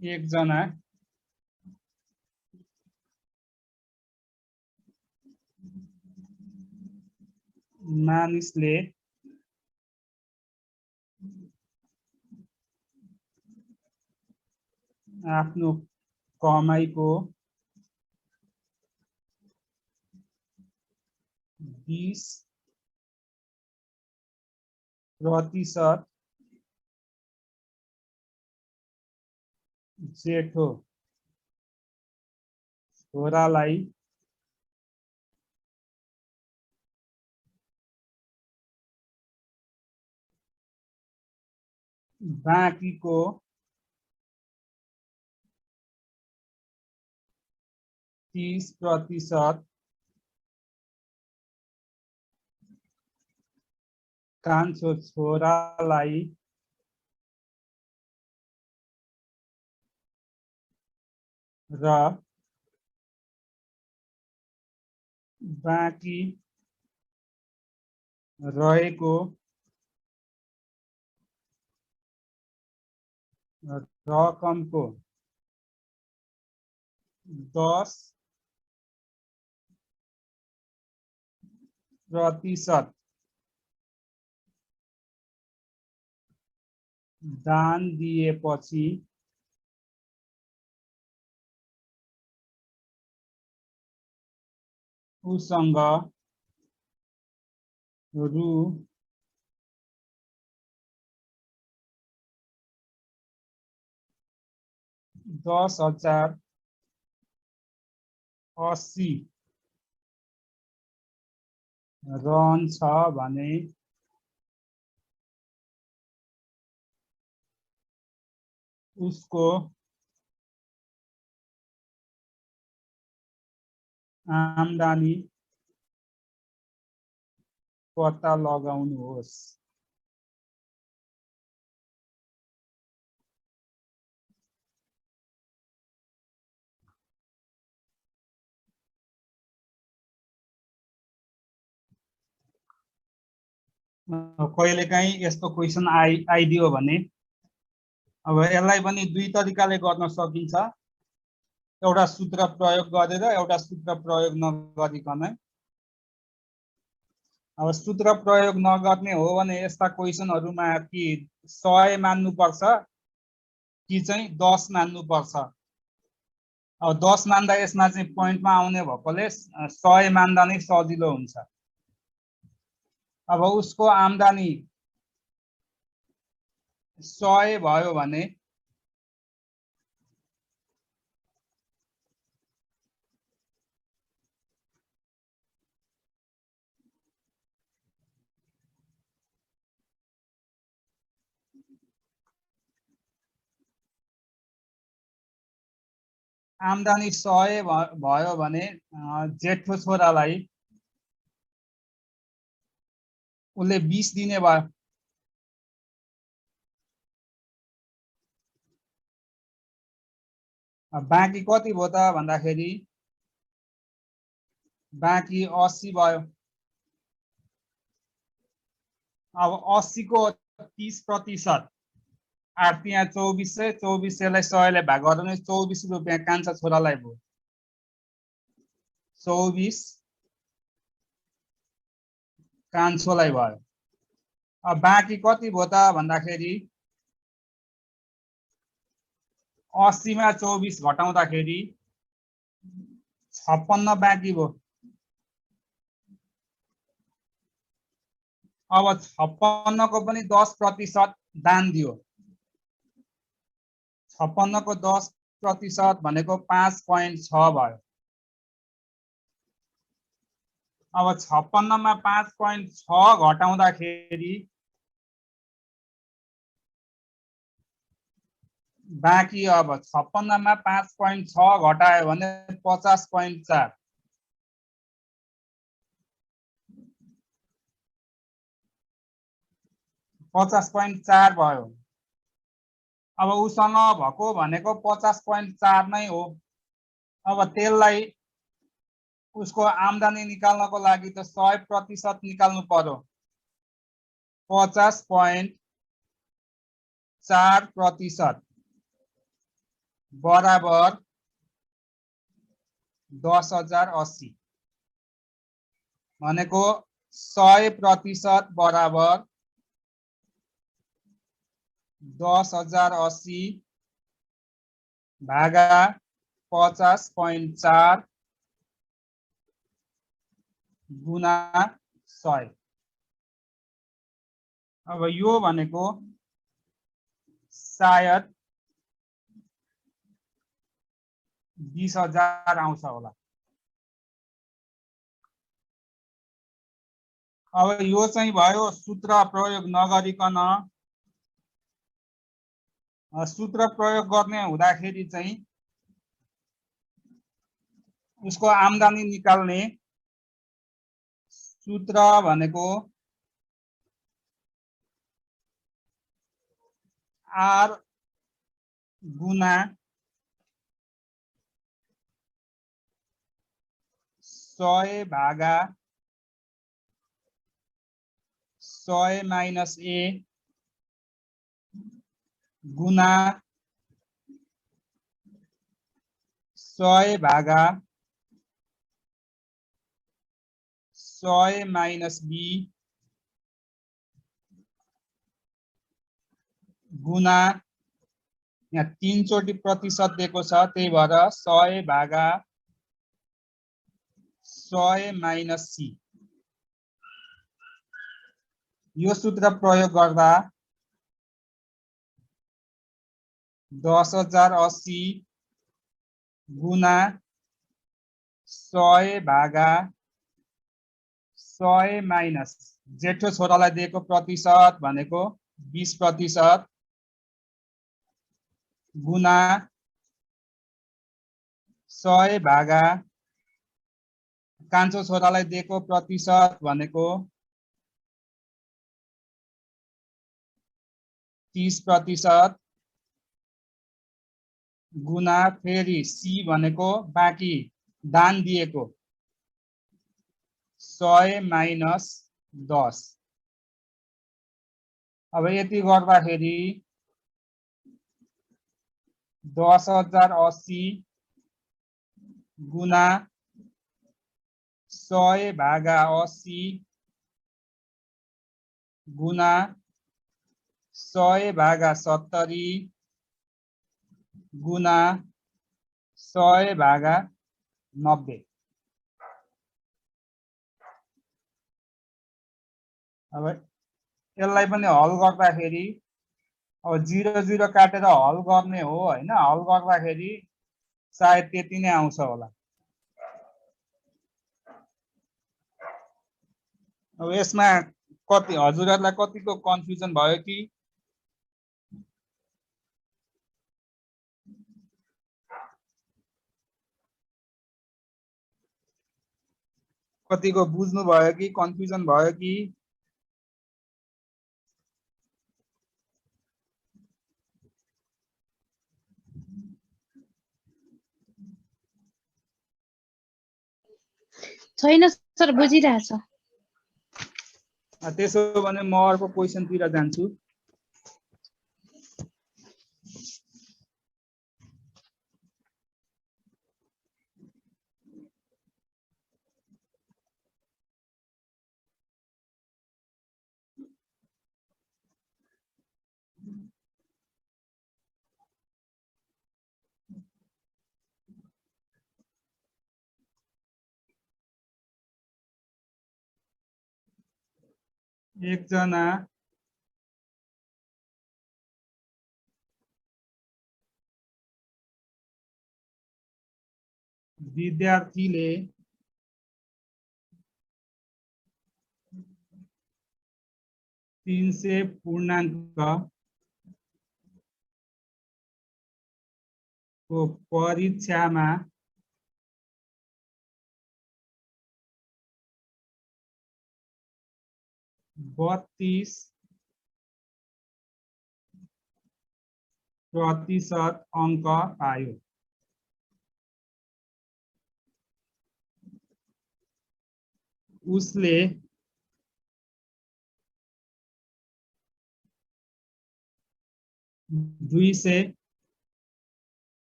एकजना मानिसले आफ्नो कमाइको 20% जेठो छोरालाई बाँकीको 30% कान्छो छोरालाई र बाँकी रहेको रकमको 10% दान दिएपछि उसँग रु 10,080 रहन्छ भने उसको आम्दानी पत्ता लगाउनुहोस्। कहिलेकाहीँ यस्तो क्वेसन आइदियो भने अब यसलाई पनि दुई तरिकाले गर्न सकिन्छ। एउटा सूत्र प्रयोग गरेर एउटा सूत्र प्रयोग नगरिकन। अब सूत्र प्रयोग नगर्ने हो भने यस्ता क्वेसनहरुमा कि 100 मान्नुपर्छ कि चाहिँ 10 मान्नुपर्छ। अब 10 मान्दा यसमा चाहिँ पोइन्टमा आउने भएकोले 100 मान्दा नै सजिलो हुन्छ। अब उसको आम्दानी 100 भयो भने आम्दानी 100 भयो भने जेठो छोरालाई उसले 20 दिने भयो। बाँकी कति भयो त भन्दाखेरि बाँकी 80 भयो। अब 80 को 30% 8 यहाँ 2400, 2400लाई 100 ले भाग गर्दा 24 रुपैयाँ कान्छा छोरालाई भयो। 24 कान्छोलाई भयो। अब बाँकी कति भयो त भन्दाखेरि 80 मा 24 घटाउँदाखेरि 56 बाँकी भयो। अब 56 को पनि 10% दान दियो। 56 को 10% भनेको 5.6 भयो। अब 56 मा 5.6 घटाउँदाखेरि बाँकी अब 56 मा 5.6 घटायो भने 50.4। भयो। अब उसँग भएको भनेको 50.4 नै हो। अब त्यसलाई उसको आम्दानी निकाल्नको लागि त 100% निकाल्नु पर्यो। 50.4%। बराबर 10,080 भनेको 100% बराबर 10,080 भागा 50.4 गुना 100। अब यो भनेको सायद 20,000 आउँछ होला। अब यो चाहिँ भयो सूत्र प्रयोग नगरिकन। सूत्र प्रयोग गर्ने हुँदाखेरि चाहिँ उसको आम्दानी निकाल्ने सूत्र भनेको R गुना 100 भागा 100 माइनस A गुना 100 भागा 100 माइनस B गुना यहाँ 3 चोटि प्रतिशत दिएको छ, त्यही भएर 100 भागा 100 माइनस C। यो सूत्र प्रयोग गर्दा 10,080 गुना 100 भागा 100 माइनस जेठो छोरालाई दिएको प्रतिशत भनेको 20% गुना 100 भागा कान्छो छोरालाई दिएको प्रतिशत भनेको 30% गुना फेरि C भनेको बाँकी दान दिएको 100 माइनस 10। अब यति गर्दाखेरि 10,080 गुना 100 भागा 80 गुना 100 भागा 70 गुना 100 भागा 90। अब यसलाई पनि हल गर्दाखेरि अब 0 काटेर हल गर्ने हो हैन, हल गर्दाखेरि सायद त्यति नै आउँछ होला। अब यसमा कति हजुरहरुलाई कतिको कन्फ्युजन भयो कि कतिको बुझ्नु भयो कि कन्फ्युजन भयो कि? छैन सर, बुझिरहेछ। त्यसो भने म अर्को क्वेशनतिर जान्छु। एकजना विद्यार्थीले 300 पूर्णांक को परीक्षामा 32% अंक पायो। उसले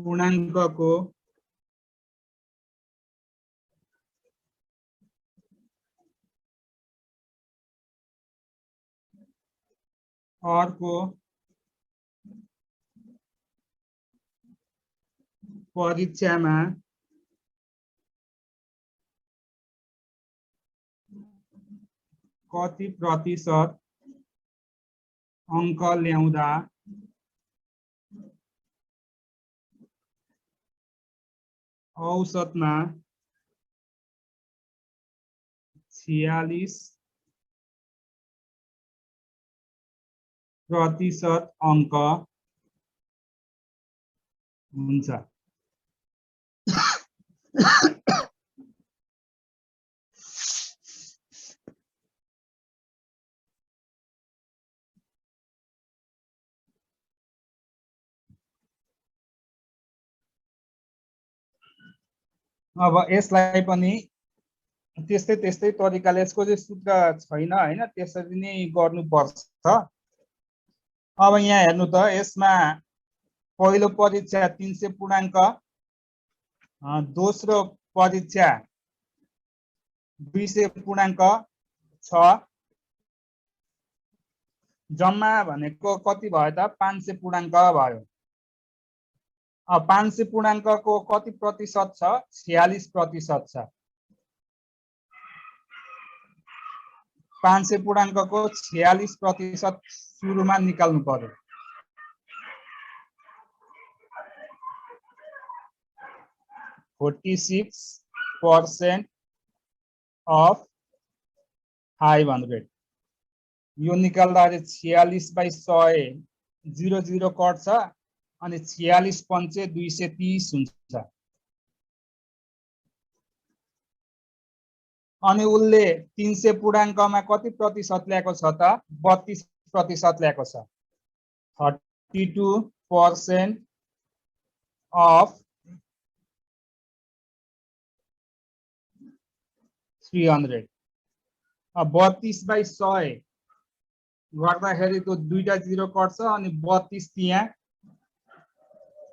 पूर्णाङ्कको अर्को परीक्षामा कति प्रतिशत अङ्क ल्याउँदा औसतमा 46% अङ्क हुन्छ। अब यसलाई पनि त्यस्तै तरिकाले, यसको चाहिँ सूत्र छैन हैन, त्यसरी नै गर्नुपर्छ। अब यहाँ हेर्नु त, यसमा पहिलो परीक्षा 300 पूर्णाङ्क, दोस्रो परीक्षा 200 पूर्णाङ्क छ, जम्मा भनेको कति भयो त 500 पूर्णाङ्क भयो। अब 500 पूर्णाङ्कको कति प्रतिशत छ? 46% छ। 500 पूर्णाङ्कको 46% सुरुमा निकाल्नु पर्यो। (46% of 500) यो निकाल्दाखेरि 46/100 0 कट्छ अनि 46 पंचे 230 हुन्छ। अनि उसले 300 पूर्णाङ्कमा कति प्रतिशत ल्याएको छ त? 32% ल्याएको छ। 32% of 300। अब 32/100 गर्दाखेरि त्यो दुईटा 0 कट्छ अनि 32 त्यहाँ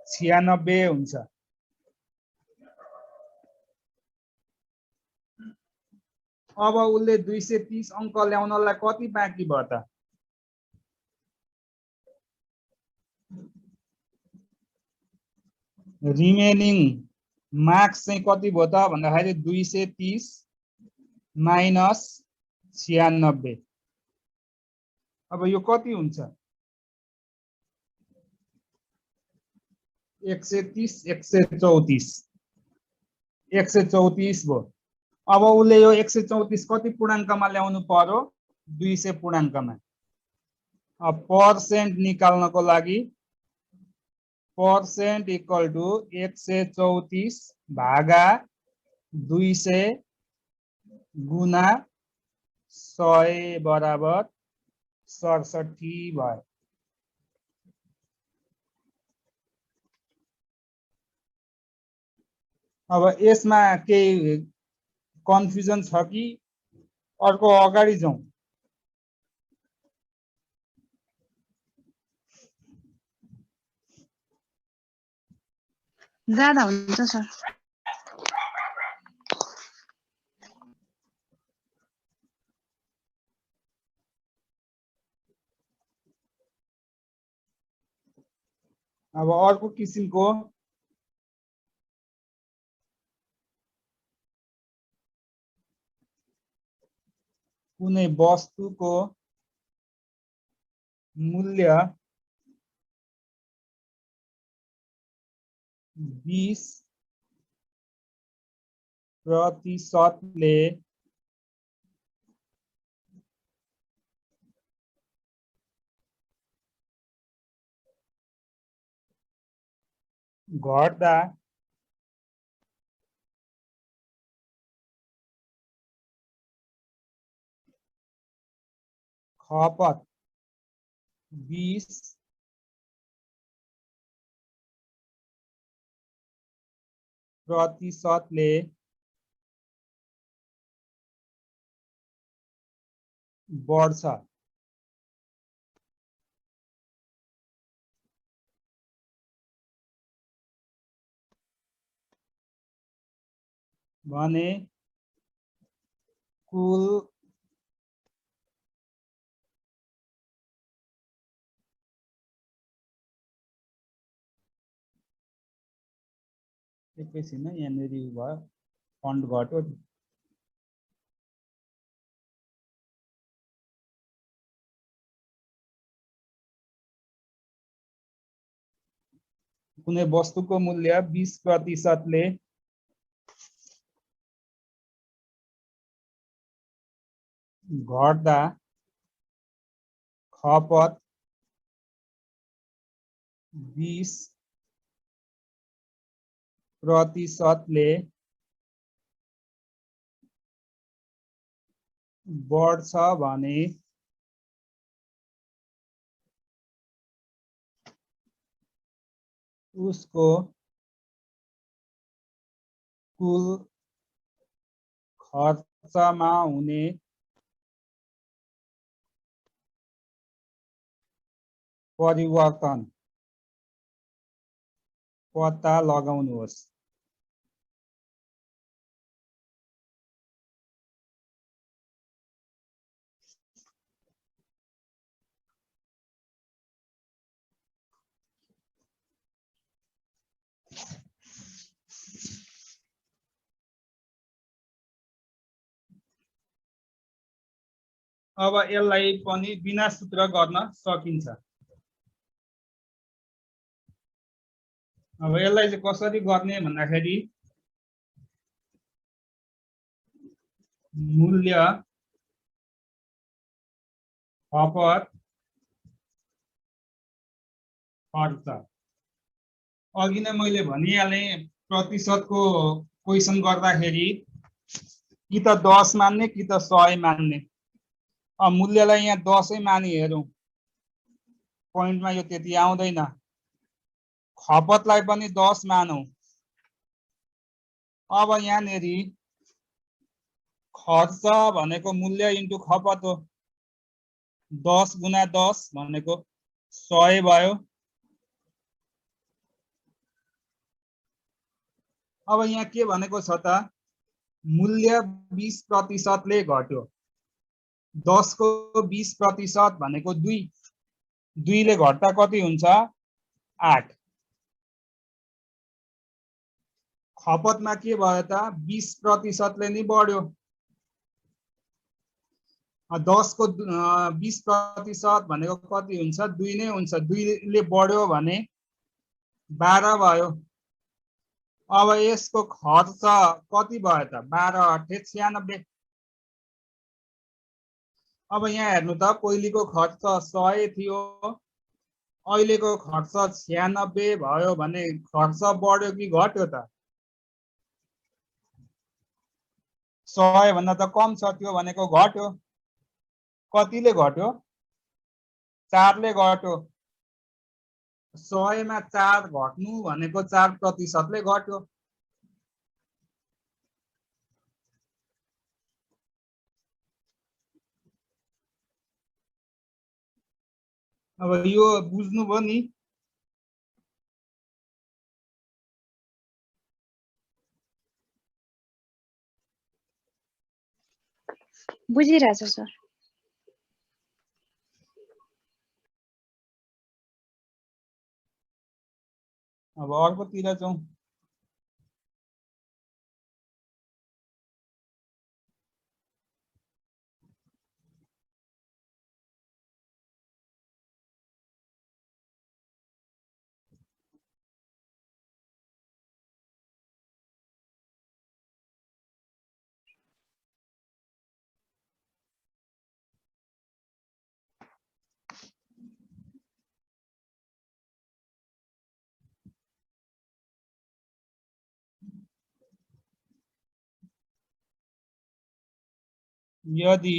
96 हुन्छ। अब उसले 230 अङ्क ल्याउनलाई कति बाँकी भयो त? रिमेनिङ मार्क्स चाहिँ कति भयो त भन्दाखेरि 230 माइनस 96। अब यो कति हुन्छ? 130 134 134 भयो। अब उसले यो 134 कति पूर्णाङ्कमा ल्याउनु पर्यो? 200 पूर्णाङ्कमा। अब पर्सेन्ट निकाल्नको लागि पर्सेन्ट इक्वल टु 134 भागा 200 गुना 100 बराबर 67 भयो। अब यसमा केही कन्फ्युजन छ कि अर्को अगाडि जाउँ? ज्यादा हुन्छ सर। अब अर्को किसिमको कुनै वस्तुको मूल्य 20%ले घट्दा खपत 20%ले बढ्छ। भने कुल एकैछिन यहाँनिर भयो फन्ट घट्यो कुनै वस्तुको मूल्य 20% ले घट्दा खपत 20% ले बढ्छ भने उसको कुल खर्चमा हुने परिवर्तन पत्ता लगाउनुहोस्। अब यसलाई पनि बिना सूत्र गर्न सकिन्छ। अब यसलाई चाहिँ कसरी गर्ने भन्दाखेरि मूल्य खपत खर्च अघि नै मैले भनिहाले प्रतिशतको क्वेशन गर्दाखेरि कि त 10 मान्ने कि त 100 मान्ने। अब मूल्यलाई यहाँ 10 मानि हेरौं पोइन्टमा यो त्यति आउँदैन। खपतलाई पनि 10 मानौं। अब यहाँनेरि खर्च भनेको मूल्य इन्टु खपत हो। 10 गुना 10 भनेको 100 भयो। अब यहाँ के भनेको छ त मूल्य 20% ले घट्यो। 10 को 20% भनेको 2 2 ले घट्दा कति हुन्छ 8। खपतमा के भयो त 20% ले नि बढ्यो। 10 को 20% भनेको कति हुन्छ 2 नै हुन्छ। 2 ले बढ्यो भने 12 भयो। अब यसको खर्च कति भयो त 12 8 96। अब यहाँ हेर्नु त पहिलेको खर्च 100 थियो अहिलेको खर्च 96 भयो भने खर्च बढ्यो कि घट्यो त 100 भन्दा त कम छ त्यो भनेको घट्यो। कतिले घट्यो 4 ले घट्यो। 100 मा 4 घट्नु भनेको 4% ले घट्यो। अब यो बुझ्नुभयो नि। बुझिरहेछ सर। अब अर्कोतिर जाउँ। यदि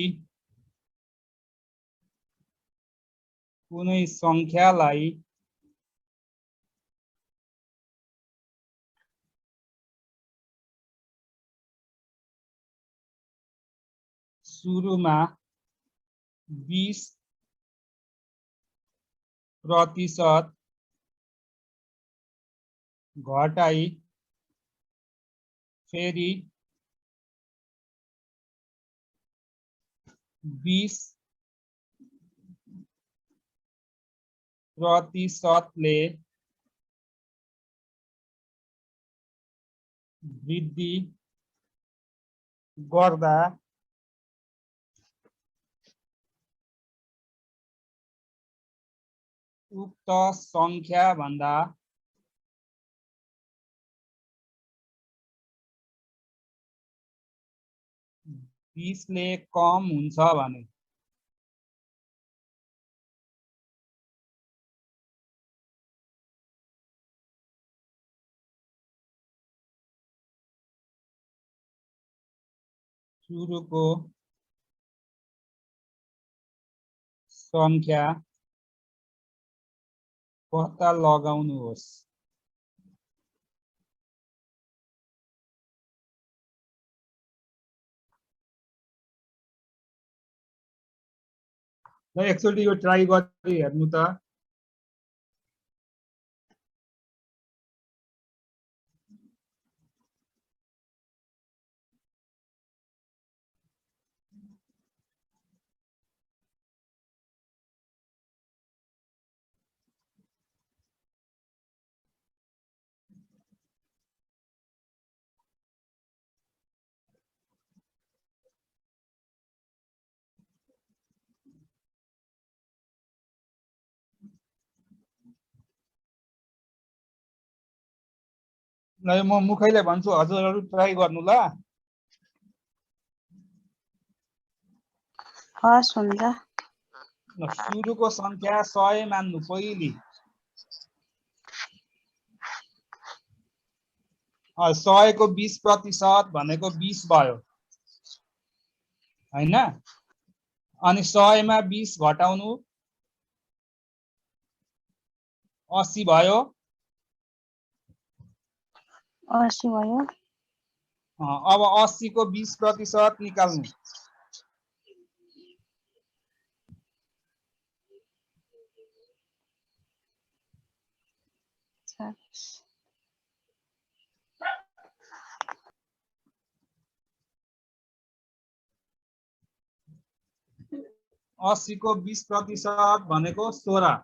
कुनै संख्यालाई सुरुमा 20% घटाई फेरि 20% वृद्धि गर्दा उक्त संख्या भन्दा 20ले कम हुन्छ भने सुरुको संख्या पत्ता लगाउनुहोस्। ल एकचोटि यो ट्राई गरी हेर्नु त। ल म मुखैले भन्छु, हजुरहरु ट्राई गर्नु ल। हस् हुन्छ। ल सुरुको संख्या 100 मान्नु पहिले। 100 को 20% भनेको 20 भयो हैन? अनि 100 मा 20 घटाउनु 80 भयो। 80 भयो। अब 80 को 20% निकाल्नु। अस्सी को 20% भनेको 16।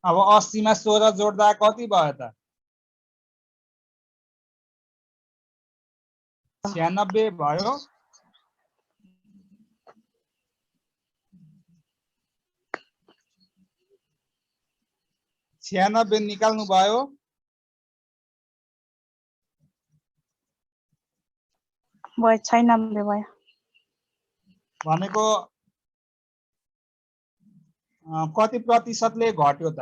अब 80 मा 16 जोड्दा कति भयो त? 96 भयो। निकाल्नु भयो। भयो 96 भयो। भनेको कति प्रतिशतले घट्यो त?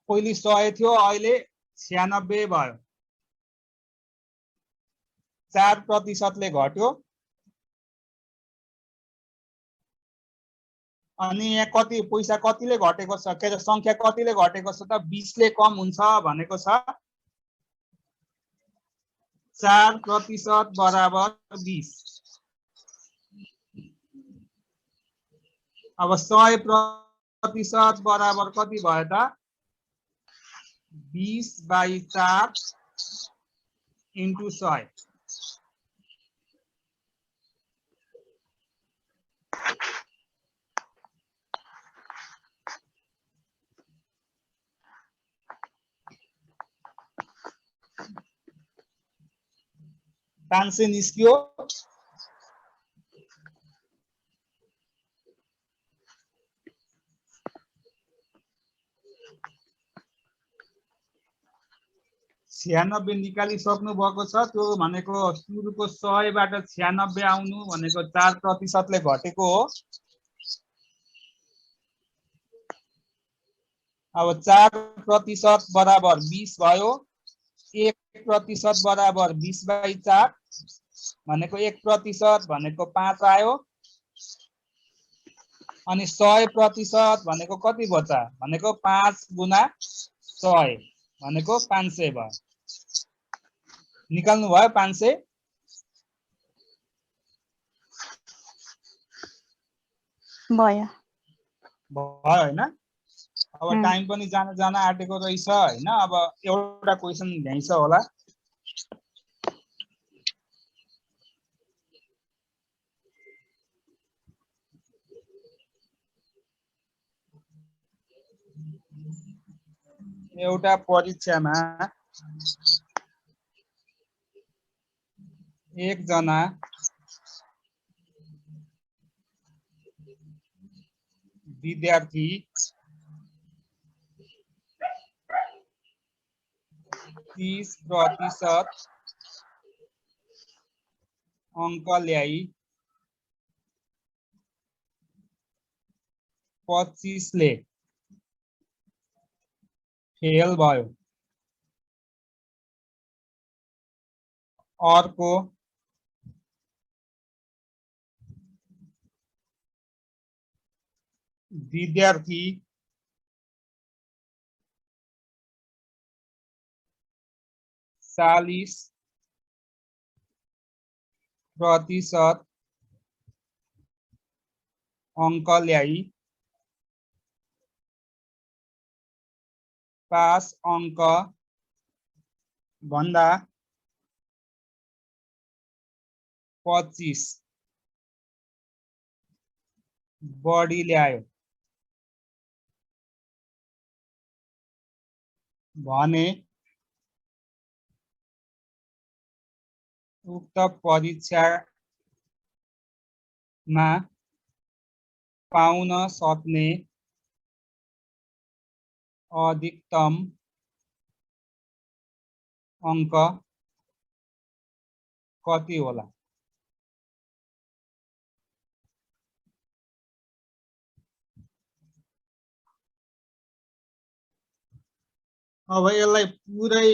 पहिले 100 थियो, अहिले 96 भयो। 4%ले घट्यो। अनि यहाँ कति पैसा कतिले घटेको छ, के संख्या कतिले घटेको छ त? 20 ले कम हुन्छ भनेको छ। 4% बराबर 20। अब 100% बराबर कति भयो त? 20/4 into 100। पाँच सय निस्कियो। छियानब्बे निकालिसक्नु भएको छ। त्यो भनेको सुरुको 100 बाट 96 आउनु भनेको 4%ले घटेको हो। अब 4% बराबर 20 भयो। 1% बराबर 20/4 भनेको 1% भनेको 5 आयो। अनि 100% भनेको कति भयो त? भनेको 5 गुना 100 भनेको 500 भयो। निकाल्नु भयो 500। भयो हैन? अब टाइम पनि जान आँटेको रहेछ हैन? अब एउटा क्वेशन भ्याइछ होला। एउटा परीक्षामा एकजना विद्यार्थी 30% अंक ल्याई 25 ले फेल भयो। अर्को विद्यार्थी 40% अंक ल्याई 5 अंक भन्दा 25 बढी ल्यायो भने उक्त परीक्षामा पाउन सक्ने अधिकतम अंक कति होला? अब यसलाई पुरै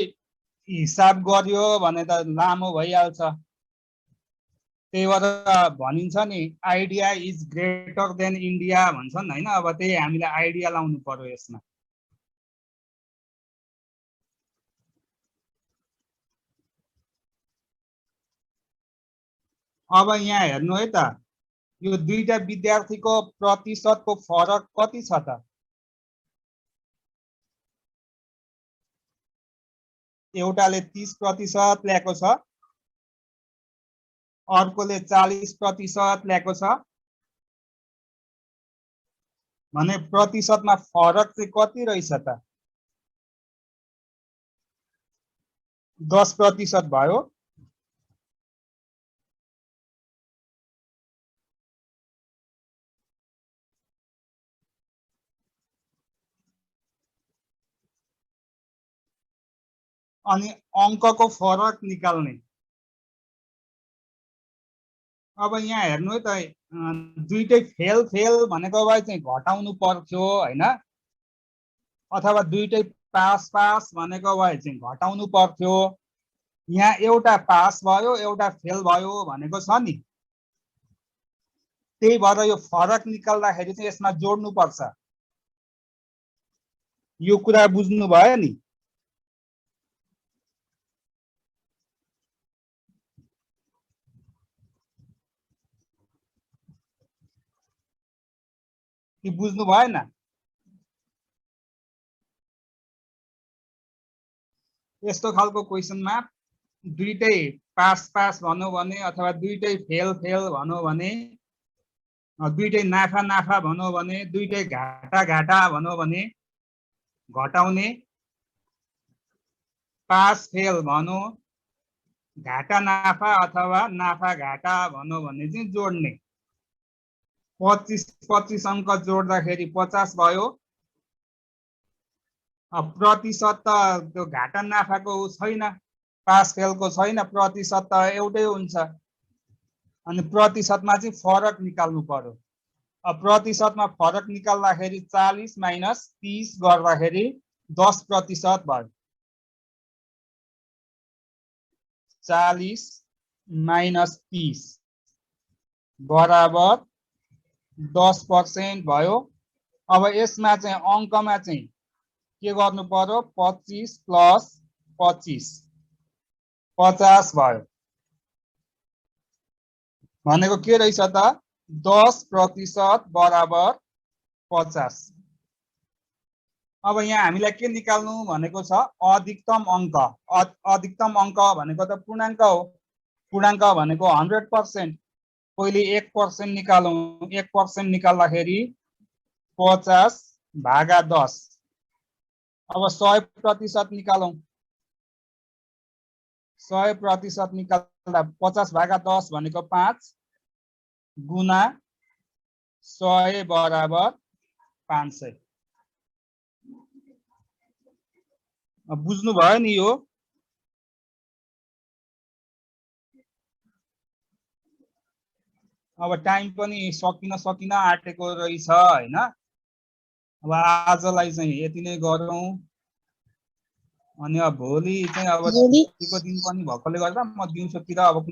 हिसाब गर्यो भने त लामो भइहाल्छ। त्यही भएर भनिन्छ नि idea is greater than India भन्छन् हैन। अब त्यही हामीले आइडिया लाउनु पर्यो यसमा। अब यहाँ हेर्नु है त, यो दुईटा विद्यार्थीको प्रतिशतको फरक कति छ त? एउटाले 30% ल्याएको छ, अर्कोले 40% ल्याएको छ भने प्रतिशतमा फरक चाहिँ कति रहेछ त? 10% भयो। अनि अंकको फरक निकाल्ने। अब यहाँ हेर्नु है त, दुईटै फेल फेल भनेको भए चाहिँ घटाउनु पर्थ्यो हैन, अथवा दुईटै पास पास भनेको भए चाहिँ घटाउनु पर्थ्यो। यहाँ एउटा पास भयो एउटा फेल भयो भनेको छ नि। त्यही भएर यो फरक निकाल्दाखेरि चाहिँ यसमा जोड्नु पर्छ। यो कुरा बुझ्नु भयो नि? कि बुझ्नु भएन? यस्तो खालको क्वेशनमा दुईटै पास पास भनौं भने अथवा दुईटै फेल फेल भनौं भने, दुईटै नाफा नाफा भनौं भने, दुईटै घाटा घाटा भनौं भने घटाउने, पास फेल भनौं घाटा नाफा अथवा नाफा घाटा भनौं भने चाहिँ जोड्ने। 25 अंक जोड्दाखेरि 50 भयो। अब प्रतिशत त त्यो घाटा नाफाको छैन, पास फेलको छैन, प्रतिशत त एउटै हुन्छ। अनि प्रतिशतमा चाहिँ फरक निकाल्नु पर्यो। अब प्रतिशतमा फरक निकाल्दाखेरि 40 माइनस 30 गर्दाखेरि 10% भयो। 40 माइनस 30 बराबर 10% भयो। अब यसमा चाहिँ अंकमा चाहिँ के गर्नु पर्यो? 25 प्लस 25 50 भयो। भनेको के रहेछ त? 10% बराबर 50। अब यहाँ हामीलाई के निकाल्नु भनेको छ? अधिकतम अंक। अधिकतम अंक भनेको त पूर्णांक हो। पूर्णांक भनेको 100%। पहिले 1% निकालौं। 1% निकाल्दाखेरि 50 भागा 10। अब 100% निकालौं। 100% निकाल्दा 50 भागा 10 भनेको 5 गुना 100 बराबर 500। बुझ्नु भयो नि यो? अब टाइम पनि सकिन आँटेको रहेछ हैन। अब आजलाई चाहिँ यति नै गरौँ। अनि अब भोलि चाहिँ अब छुट्टीको दिन पनि भएकोले गर्दा म दिउँसोतिर अब